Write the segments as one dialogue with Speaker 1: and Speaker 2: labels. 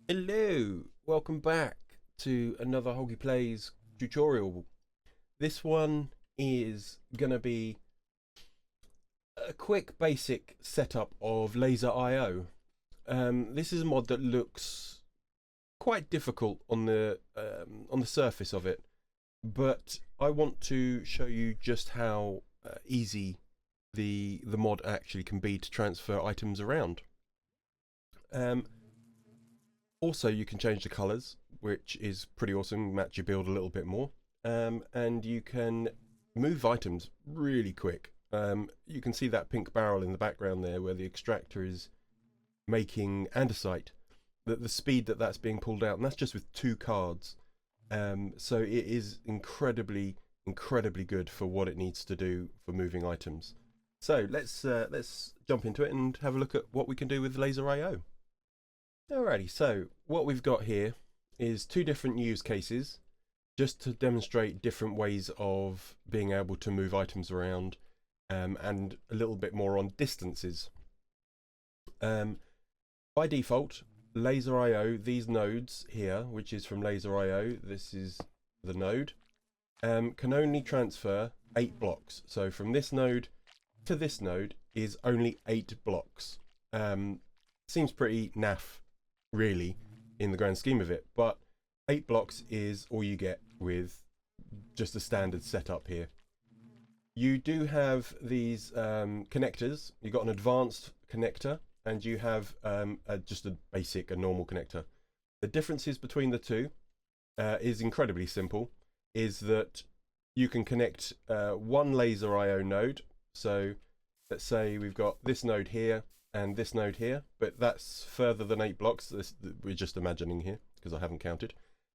Speaker 1: Hello, welcome back to another Hulky Plays tutorial. This one is gonna be a quick basic setup of laser IO. This is a mod that looks quite difficult on the surface of it, but I want to show you just how easy the mod actually can be to transfer items around. Also, you can change the colors, which is pretty awesome, match your build a little bit more. And you can move items really quick. You can see that pink barrel in the background there where the extractor is making andesite. The speed that that's being pulled out, and that's just with 2 cards. So it is incredibly good for what it needs to do for moving items. So let's jump into it and have a look at what we can do with laser IO. Alrighty, so what we've got here is 2 different use cases just to demonstrate different ways of being able to move items around, and a little bit more on distances. By default, laser IO, these nodes here, which is from laser IO, this is the node, can only transfer 8 blocks. So from this node to this node is only 8 blocks. Seems pretty naff, really, in the grand scheme of it, but 8 blocks is all you get with just a standard setup here. You do have these connectors. You've got an advanced connector and you have just a normal connector. The differences between the two is incredibly simple, is that you can connect one laser IO node. So let's say we've got this node here and this node here, but that's further than 8 blocks. We're just imagining here because I haven't counted.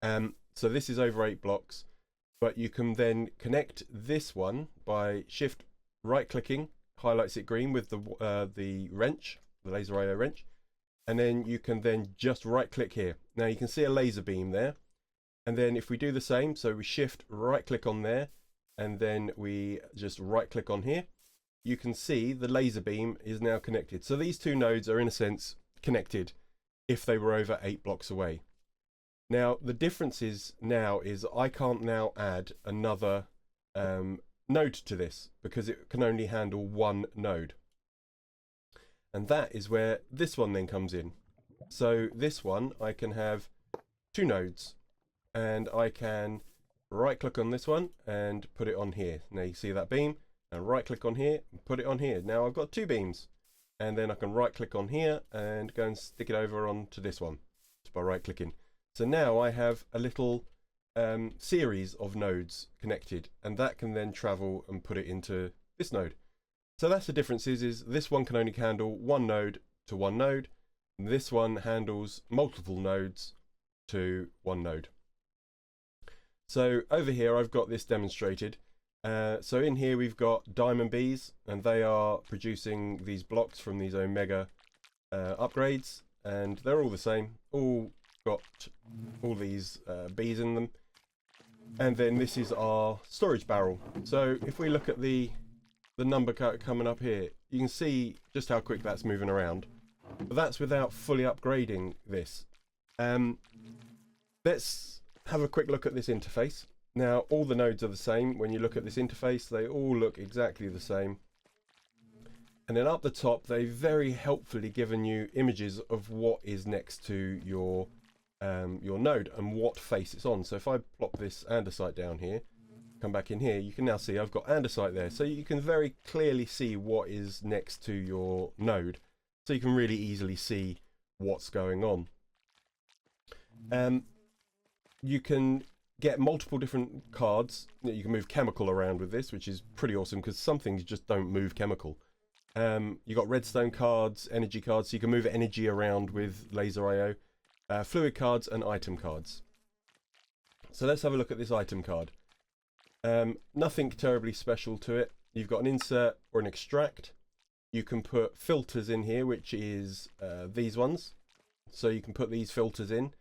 Speaker 1: So this is over 8 blocks, but you can then connect this one by shift right clicking, highlights it green with the wrench, the laser IO wrench, and then you can then just right click here. Now you can see a laser beam there, and then if we do the same, so we shift right click on there, and then we just right click on here, you can see the laser beam is now connected. So these 2 nodes are in a sense connected if they were over 8 blocks away. Now the difference is I can't now add another node to this because it can only handle 1 node. And that is where this one then comes in. So this one, I can have 2 nodes and I can right click on this one and put it on here. Now you see that beam, and right click on here and put it on here. Now I've got 2 beams, and then I can right click on here and go and stick it over onto this one just by right clicking. So now I have a little series of nodes connected, and that can then travel and put it into this node. So that's the difference, is this one can only handle 1 node to 1 node, and this one handles multiple nodes to 1 node. So over here I've got this demonstrated. So in here we've got diamond bees, and they are producing these blocks from these omega upgrades, and they're all the same, all got all these bees in them. And then this is our storage barrel. So if we look at the number coming up here, you can see just how quick that's moving around, but that's without fully upgrading this. Let's have a quick look at this interface. Now all the nodes are the same. When you look at this interface, they all look exactly the same. And then up the top, they've very helpfully given you images of what is next to your node and what face it's on. So if I plop this andesite down here, come back in here, you can now see I've got andesite there. So you can very clearly see what is next to your node. So you can really easily see what's going on. You can get multiple different cards. You can move chemical around with this, which is pretty awesome because some things just don't move chemical. You've got redstone cards, energy cards, so you can move energy around with laser IO, fluid cards and item cards. So let's have a look at this item card. Nothing terribly special to it. You've got an insert or an extract. You can put filters in here, which is these ones. So you can put these filters in.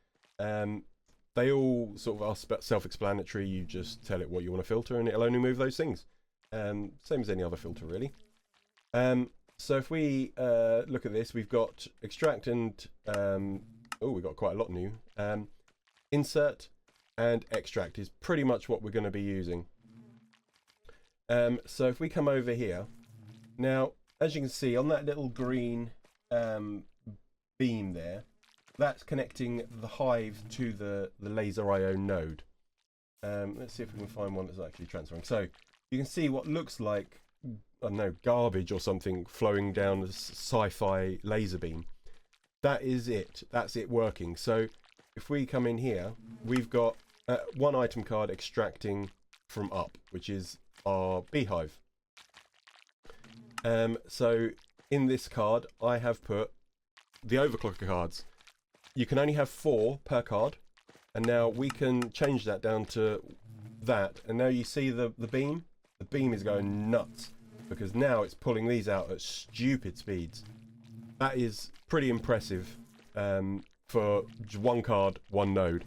Speaker 1: They all sort of are self-explanatory. You just tell it what you want to filter and it'll only move those things. Same as any other filter, really. So if we look at this, we've got extract and oh, we got quite a lot new. Insert and extract is pretty much what we're going to be using. So if we come over here, now, as you can see on that little green beam there, that's connecting the hive to the laser IO node. Let's see if we can find one that's actually transferring. So you can see what looks like, I don't know, garbage or something flowing down the sci-fi laser beam. That is it. That's it working. So if we come in here, we've got one item card extracting from up, which is our beehive. So in this card, I have put the overclocker cards. You can only have 4 per card, and now we can change that down to that. And now you see the beam? The beam is going nuts because now it's pulling these out at stupid speeds. That is pretty impressive for one card, one node.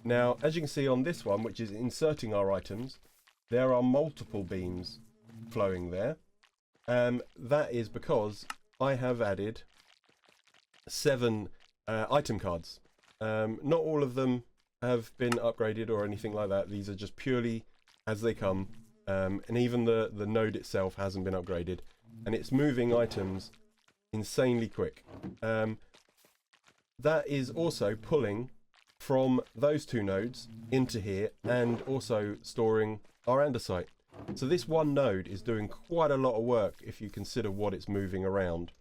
Speaker 1: Now, as you can see on this one, which is inserting our items, there are multiple beams flowing there. That is because I have added 7 item cards. Not all of them have been upgraded or anything like that. These are just purely as they come, and even the node itself hasn't been upgraded, and it's moving items insanely quick. That is also pulling from those 2 nodes into here and also storing our andesite. So this one node is doing quite a lot of work if you consider what it's moving around.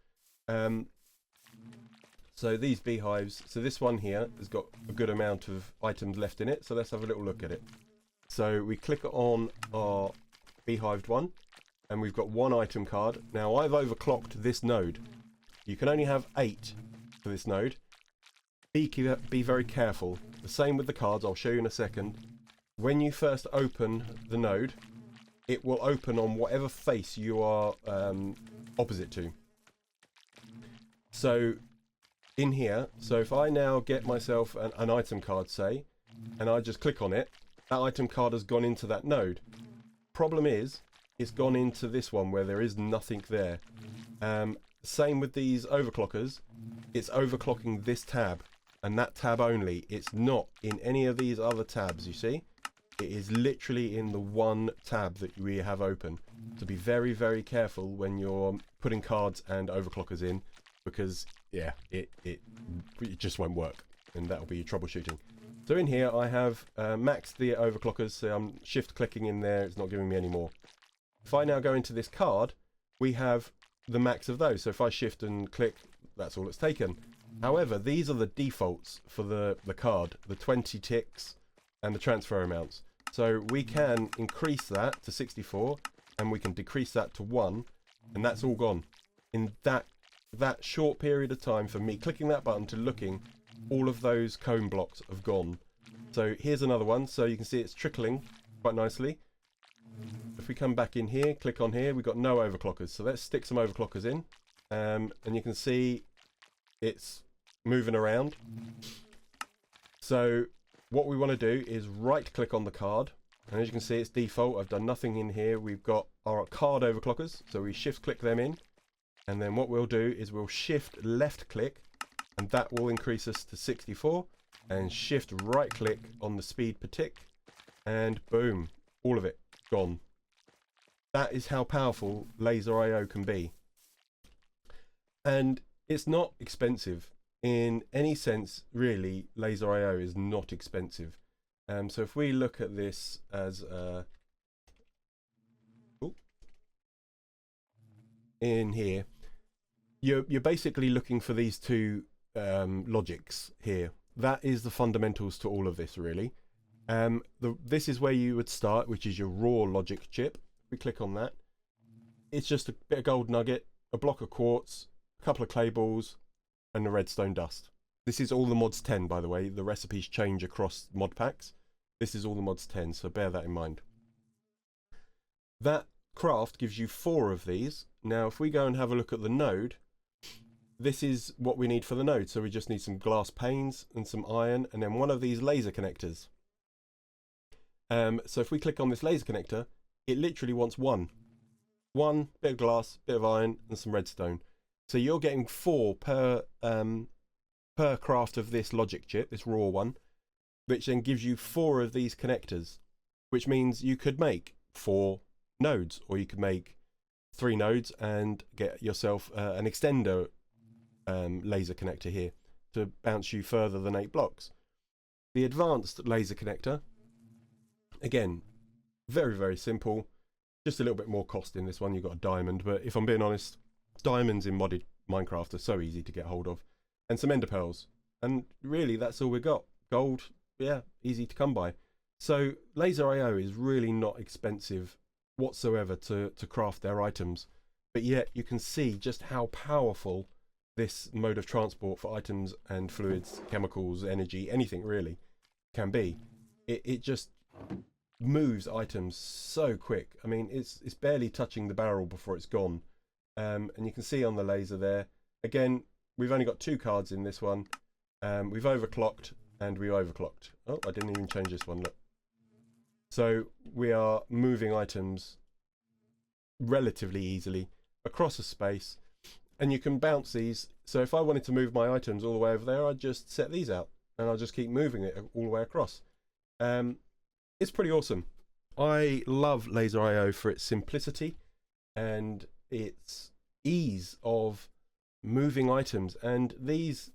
Speaker 1: So these beehives, so this one here has got a good amount of items left in it. So let's have a little look at it. So we click on our beehived one and we've got 1 item card. Now I've overclocked this node. You can only have 8 for this node. Be very careful. The same with the cards, I'll show you in a second. When you first open the node, it will open on whatever face you are opposite to. So in here, so if I now get myself an item card, say, and I just click on it, that item card has gone into that node. Problem is, it's gone into this one where there is nothing there. Same with these overclockers, it's overclocking this tab and that tab only. It's not in any of these other tabs, you see? It is literally in the one tab that we have open. So be very, very careful when you're putting cards and overclockers in, because yeah, it just won't work, and that'll be your troubleshooting. So in here I have maxed the overclockers, so I'm shift clicking in there, it's not giving me any more. If I now go into this card, we have the max of those. So if I shift and click, that's all it's taken. However, these are the defaults for the card, the 20 ticks and the transfer amounts. So we can increase that to 64 and we can decrease that to 1, and that's all gone. In that short period of time from me clicking that button to looking, all of those cone blocks have gone. So here's another one, so you can see it's trickling quite nicely. If we come back in here, click on here, we've got no overclockers. So let's stick some overclockers in, and you can see it's moving around. So what we want to do is right click on the card, and as you can see it's default. I've done nothing in here. We've got our card overclockers, so we shift click them in, and then what we'll do is we'll shift left click, and that will increase us to 64, and shift right click on the speed per tick, and boom, all of it gone. That is how powerful laser IO can be, and it's not expensive in any sense, really. Laser IO is not expensive. So if we look at this as in here, you're basically looking for these 2 logics here. That is the fundamentals to all of this, really. This is where you would start, which is your raw logic chip. We click on that. It's just a bit of gold nugget, a block of quartz, a couple of clay balls, and the redstone dust. This is all the mods 10, by the way. The recipes change across mod packs. This is all the mods 10, so bear that in mind. That craft gives you 4 of these. Now if we go and have a look at the node, this is what we need for the node. So we just need some glass panes and some iron, and then one of these laser connectors. So if we click on this laser connector, it literally wants one bit of glass, bit of iron, and some redstone. So you're getting 4 per per craft of this logic chip, this raw one, which then gives you 4 of these connectors, which means you could make 4 nodes, or you could make 3 nodes and get yourself an extender laser connector here to bounce you further than 8 blocks. The advanced laser connector, again, very, very simple. Just a little bit more cost in this one. You've got a diamond, but if I'm being honest, diamonds in modded Minecraft are so easy to get hold of. And some ender pearls. And really, that's all we got. Gold, yeah, easy to come by. So Laser IO is really not expensive whatsoever to craft their items. But yet you can see just how powerful this mode of transport for items and fluids, chemicals, energy, anything really, can be. It just moves items so quick. I mean, it's barely touching the barrel before it's gone. And you can see on the laser there, again, we've only got 2 cards in this one. We've overclocked and we overclocked. Oh, I didn't even change this one, look. So we are moving items relatively easily across a space, and you can bounce these. So if I wanted to move my items all the way over there, I'd just set these out and I'll just keep moving it all the way across. It's pretty awesome. I love Laser IO for its simplicity and its ease of moving items. And these,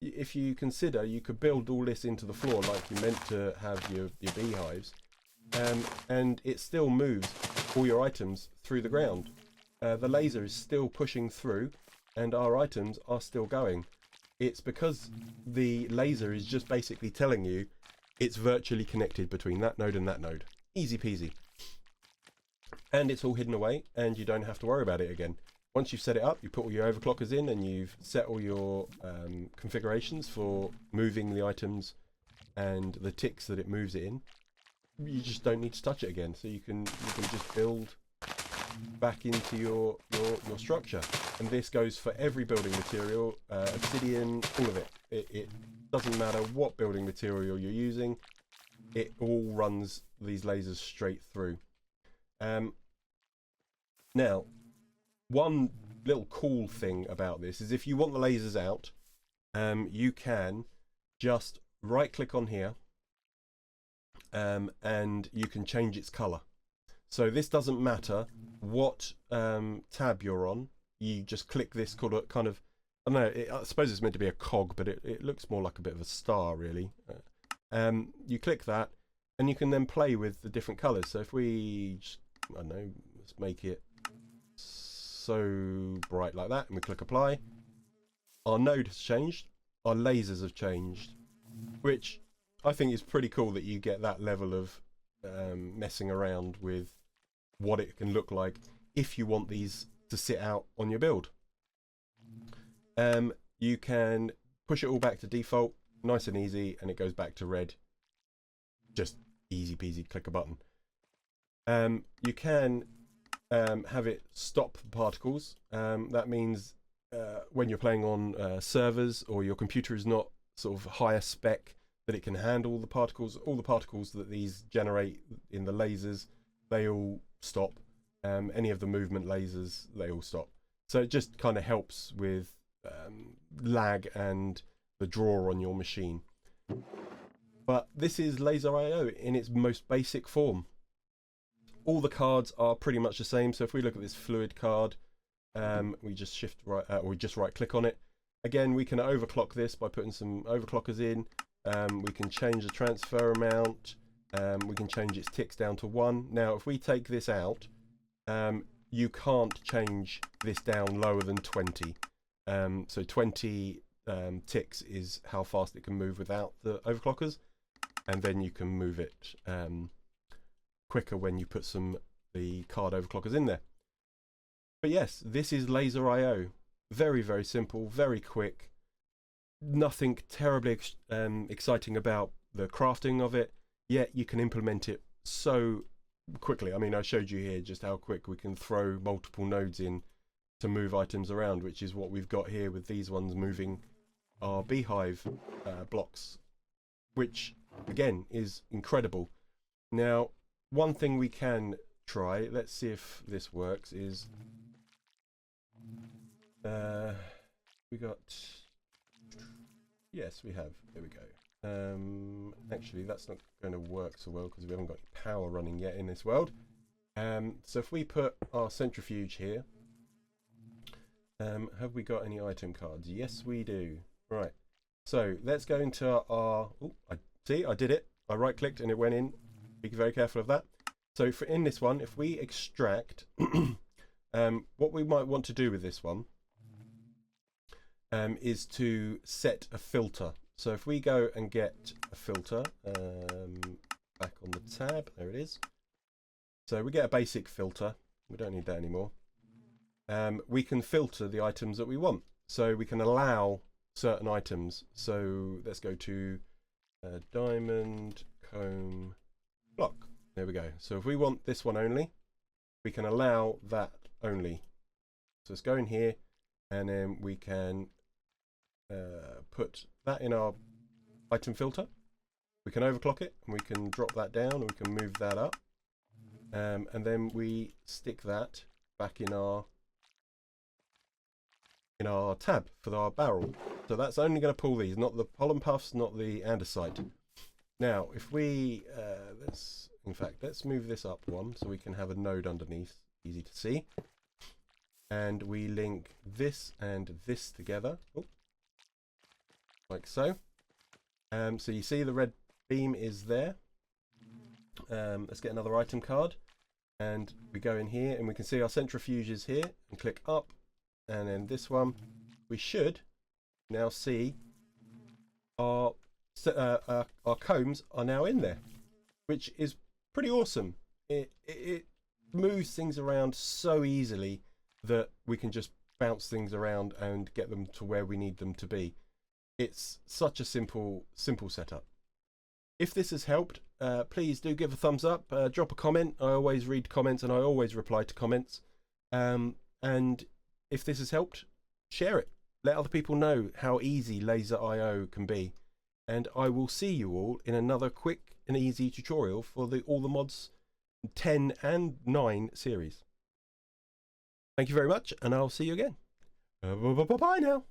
Speaker 1: if you consider, you could build all this into the floor like you meant to have your beehives, and it still moves all your items through the ground. The laser is still pushing through and our items are still going. It's because the laser is just basically telling you it's virtually connected between that node and that node. Easy peasy. And it's all hidden away and you don't have to worry about it again. Once you've set it up, you put all your overclockers in and you've set all your configurations for moving the items and the ticks that it moves it in. You just don't need to touch it again. So you can just build back into your structure. And this goes for every building material, obsidian, all of it. It doesn't matter what building material you're using, it all runs these lasers straight through. Now, one little cool thing about this is if you want the lasers out, you can just right click on here and you can change its color. So this doesn't matter what tab you're on, you just click this kind of, I don't know, I suppose it's meant to be a cog, but it looks more like a bit of a star really. You click that and you can then play with the different colors. So if we just, I don't know, let's make it so bright like that and we click apply, our node has changed, our lasers have changed, which I think is pretty cool that you get that level of messing around with what it can look like if you want these to sit out on your build. You can push it all back to default, nice and easy, and it goes back to red. Just easy peasy, click a button. You can have it stop particles. That means when you're playing on servers or your computer is not sort of higher spec, that it can handle the particles. All the particles that these generate in the lasers, they all stop. Any of the movement lasers, they all stop. So it just kind of helps with lag and the draw on your machine. But this is Laser IO in its most basic form. All the cards are pretty much the same. So if we look at this fluid card, we just shift right, we just right click on it. Again, we can overclock this by putting some overclockers in. We can change the transfer amount. We can change its ticks down to 1. Now, if we take this out, you can't change this down lower than 20. So 20 ticks is how fast it can move without the overclockers, and then you can move it quicker when you put the card overclockers in there. But yes, this is Laser IO. Very, very simple, very quick. Nothing terribly exciting about the crafting of it, yet you can implement it so quickly. I mean, I showed you here just how quick we can throw multiple nodes in to move items around, which is what we've got here with these ones moving our beehive blocks, which again is incredible. Now, one thing we can try, let's see if this works, is we got Yes, we have. There we go. Actually, that's not going to work so well because we haven't got any power running yet in this world. So if we put our centrifuge here, have we got any item cards? Yes, we do. Right. So let's go into our. Oh, I did it. I right-clicked and it went in. Be very careful of that. So for in this one, if we extract, what we might want to do with this one is to set a filter. So if we go and get a filter, back on the tab, there it is. So we get a basic filter. We don't need that anymore. We can filter the items that we want. So we can allow certain items. So let's go to diamond comb block. There we go. So if we want this one only, we can allow that only. So let's go in here and then we can put that in our item filter. We can overclock it and we can drop that down and we can move that up. And then we stick that back in our tab for our barrel. So that's only going to pull these, not the pollen puffs, not the andesite. Now, if we let's move this up one so we can have a node underneath, easy to see. And we link this and this together, like so. So you see the red beam is there. Let's get another item card, and we go in here and we can see our centrifuge is here, and click up, and then this one we should now see our combs are now in there, which is pretty awesome. It moves things around so easily that we can just bounce things around and get them to where we need them to be. It's such a simple setup. If this has helped, please do give a thumbs up, drop a comment. I always read comments and I always reply to comments. And if this has helped, share it. Let other people know how easy Laser IO can be. And I will see you all in another quick and easy tutorial for all the mods 10 and 9 series. Thank you very much, and I'll see you again. Bye now.